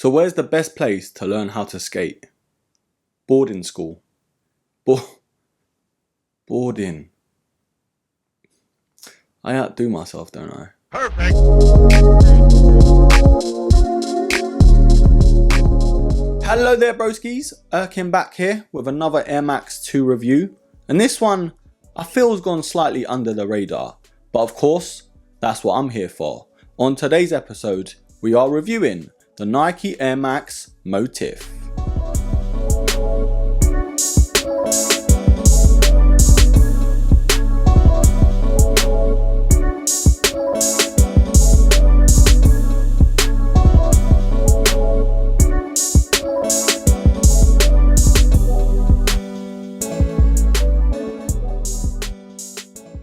So where's the best place to learn how to skate? Boarding school. Boarding. I outdo myself, don't I? Perfect. Hello there broskies, Erkin back here with another Air Max 2 review. And this one I feel has gone slightly under the radar. But of course, that's what I'm here for. On today's episode, we are reviewing the Nike Air Max Motif.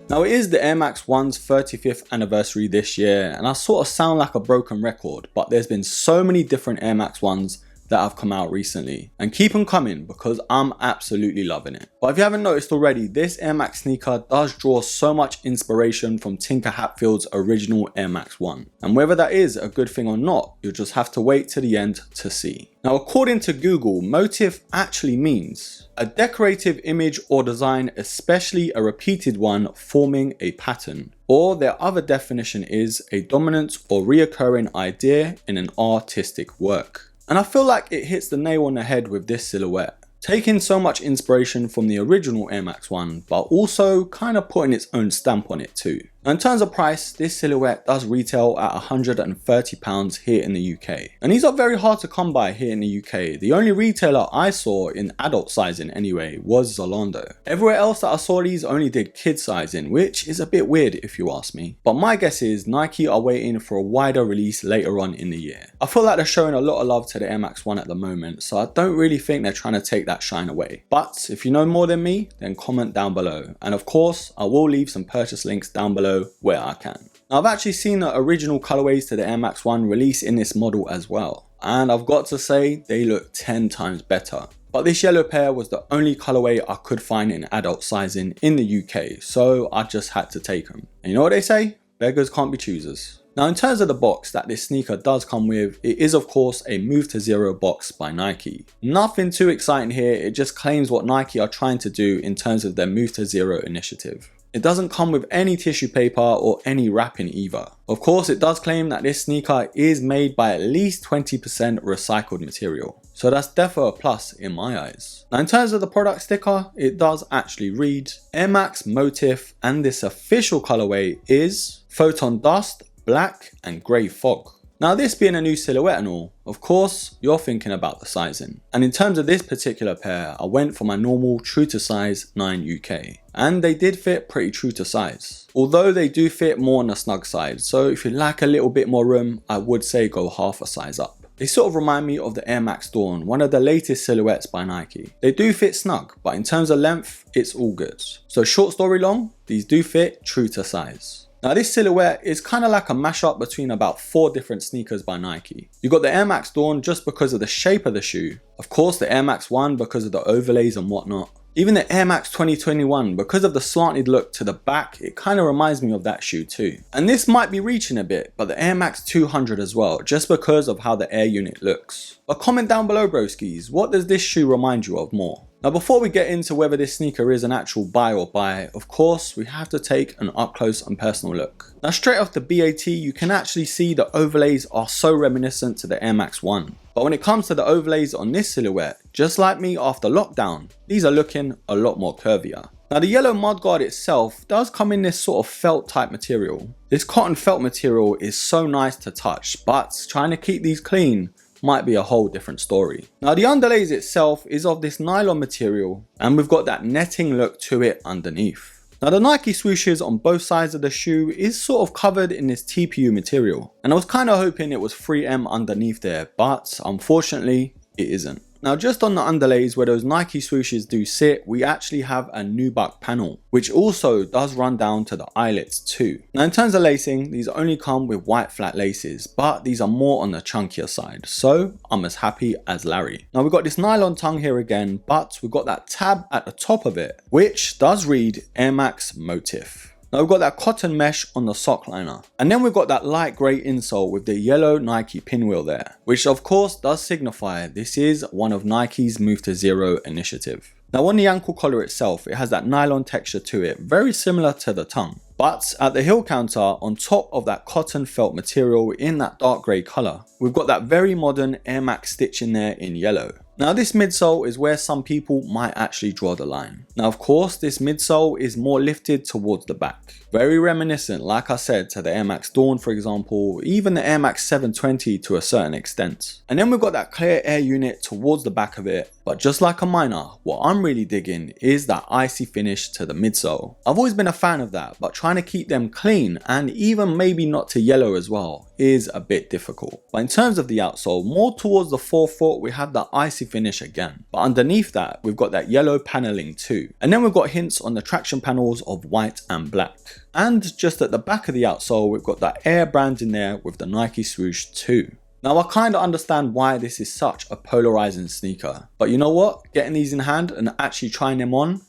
Now it is the Air Max 1's 35th anniversary this year, and I sort of sound like a broken record, but there's been so many different Air Max 1s that have come out recently, and keep them coming because I'm absolutely loving it. But if you haven't noticed already, this Air Max sneaker does draw so much inspiration from Tinker Hatfield's original Air Max 1. And whether that is a good thing or not, you'll just have to wait to the end to see. Now according to Google, Motif actually means a decorative image or design, especially a repeated one forming a pattern. Or their other definition is a dominant or reoccurring idea in an artistic work. And I feel like it hits the nail on the head with this silhouette. Taking so much inspiration from the original Air Max 1, but also kind of putting its own stamp on it too. Now in terms of price, this silhouette does retail at £130 here in the UK. And these are very hard to come by here in the UK. The only retailer I saw in adult sizing anyway was Zalando. Everywhere else that I saw these only did kid sizing, which is a bit weird if you ask me. But my guess is Nike are waiting for a wider release later on in the year. I feel like they're showing a lot of love to the Air Max 1 at the moment, so I don't really think they're trying to take that shine away. But if you know more than me, then comment down below. And of course, I will leave some purchase links down below where I can. Now I've actually seen the original colorways to the Air Max 1 release in this model as well. And I've got to say, they look 10 times better. But this yellow pair was the only colorway I could find in adult sizing in the UK, so I just had to take them. And you know what they say? Beggars can't be choosers. Now in terms of the box that this sneaker does come with, it is of course a Move to Zero box by Nike. Nothing too exciting here, it just claims what Nike are trying to do in terms of their Move to Zero initiative. It doesn't come with any tissue paper or any wrapping either. Of course it does claim that this sneaker is made by at least 20% recycled material. So that's definitely a plus in my eyes. Now in terms of the product sticker, it does actually read Air Max Motif, and this official colorway is Photon Dust, Black and Grey Fog. Now this being a new silhouette and all, of course you're thinking about the sizing. And in terms of this particular pair, I went for my normal true to size 9 UK. And they did fit pretty true to size. Although they do fit more on the snug side, so if you like a little bit more room, I would say go half a size up. They sort of remind me of the Air Max Dawn, one of the latest silhouettes by Nike. They do fit snug, but in terms of length, it's all good. So short story long, these do fit true to size. Now this silhouette is kind of like a mashup between about 4 different sneakers by Nike. You got the Air Max Dawn just because of the shape of the shoe. Of course the Air Max 1 because of the overlays and whatnot. Even the Air Max 2021, because of the slanted look to the back, it kind of reminds me of that shoe too. And this might be reaching a bit, but the Air Max 200 as well, just because of how the air unit looks. But comment down below broskies, what does this shoe remind you of more? Now before we get into whether this sneaker is an actual buy or buy, of course we have to take an up close and personal look. Now straight off the BAT, you can actually see the overlays are so reminiscent to the Air Max 1. But when it comes to the overlays on this silhouette, just like me after lockdown, these are looking a lot more curvier. Now the yellow mudguard itself does come in this sort of felt type material. This cotton felt material is so nice to touch, but trying to keep these clean might be a whole different story. Now the underlays itself is of this nylon material, and we've got that netting look to it underneath. Now the Nike swooshes on both sides of the shoe is sort of covered in this TPU material, and I was kind of hoping it was 3M underneath there, but unfortunately it isn't. Now just on the underlays where those Nike swooshes do sit, we actually have a nubuck panel, which also does run down to the eyelets too. Now in terms of lacing, these only come with white flat laces, but these are more on the chunkier side, so I'm as happy as Larry. Now we've got this nylon tongue here again, but we've got that tab at the top of it, which does read Air Max Motif. Now we've got that cotton mesh on the sock liner. And then we've got that light grey insole with the yellow Nike pinwheel there, which of course does signify this is one of Nike's Move to Zero initiative. Now on the ankle collar itself, it has that nylon texture to it, very similar to the tongue. But at the heel counter, on top of that cotton felt material in that dark grey colour, we've got that very modern Air Max stitch in there in yellow. Now this midsole is where some people might actually draw the line. Now of course this midsole is more lifted towards the back. Very reminiscent, like I said, to the Air Max Dawn for example, even the Air Max 720 to a certain extent. And then we've got that clear air unit towards the back of it, but just like a minor, what I'm really digging is that icy finish to the midsole. I've always been a fan of that, but trying to keep them clean and even maybe not to yellow as well is a bit difficult. But in terms of the outsole, more towards the forefoot we have that icy finish again, but underneath that we've got that yellow paneling too. And then we've got hints on the traction panels of white and black. And just at the back of the outsole we've got that Air brand in there with the Nike swoosh too. Now I kind of understand why this is such a polarizing sneaker, but you know what, getting these in hand and actually trying them on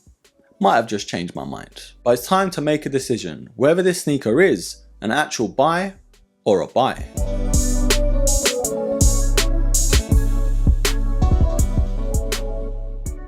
might have just changed my mind. But it's time to make a decision whether this sneaker is an actual buy or a buy.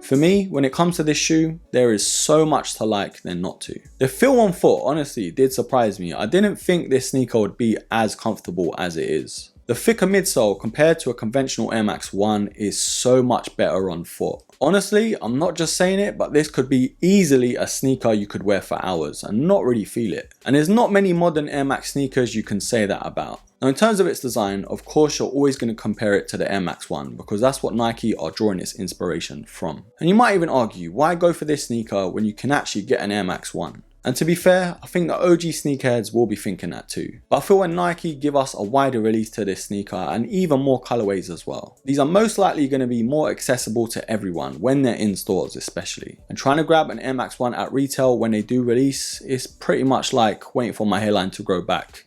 For me, when it comes to this shoe, there is so much to like than not to. The feel on foot honestly did surprise me. I didn't think this sneaker would be as comfortable as it is. The thicker midsole compared to a conventional Air Max 1 is so much better on foot. Honestly, I'm not just saying it, but this could be easily a sneaker you could wear for hours and not really feel it. And there's not many modern Air Max sneakers you can say that about. Now in terms of its design, of course you're always going to compare it to the Air Max 1 because that's what Nike are drawing its inspiration from. And you might even argue, why go for this sneaker when you can actually get an Air Max 1? And to be fair, I think the OG sneakerheads will be thinking that too. But I feel when Nike give us a wider release to this sneaker and even more colorways as well, these are most likely going to be more accessible to everyone when they're in stores especially. And trying to grab an Air Max 1 at retail when they do release is pretty much like waiting for my hairline to grow back.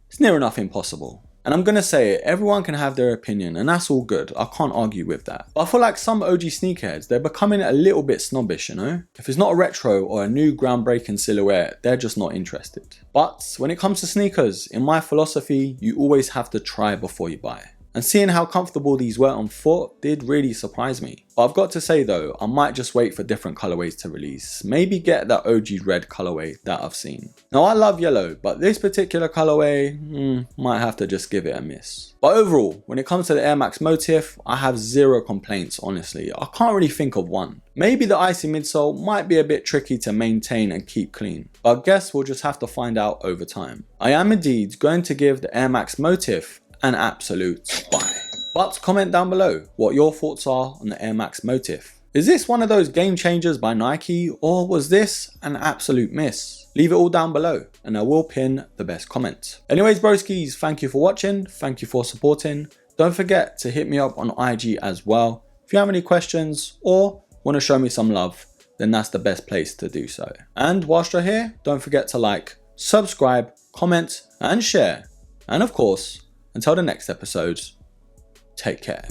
It's near enough impossible. And I'm gonna say it, everyone can have their opinion and that's all good, I can't argue with that. But I feel like some OG sneakerheads, they're becoming a little bit snobbish, you know? If it's not a retro or a new groundbreaking silhouette, they're just not interested. But when it comes to sneakers, in my philosophy, you always have to try before you buy. And seeing how comfortable these were on foot did really surprise me. But I've got to say though, I might just wait for different colorways to release. Maybe get that OG red colorway that I've seen. Now I love yellow, but this particular colorway, might have to just give it a miss. But overall, when it comes to the Air Max Motif, I have zero complaints honestly. I can't really think of one. Maybe the icy midsole might be a bit tricky to maintain and keep clean, but I guess we'll just have to find out over time. I am indeed going to give the Air Max Motif an absolute buy. But comment down below what your thoughts are on the Air Max Motif. Is this one of those game changers by Nike, or was this an absolute miss? Leave it all down below and I will pin the best comment. Anyways broskies, thank you for watching, thank you for supporting. Don't forget to hit me up on IG as well. If you have any questions or want to show me some love, then that's the best place to do so. And whilst you're here, don't forget to like, subscribe, comment and share. And of course, until the next episode, take care.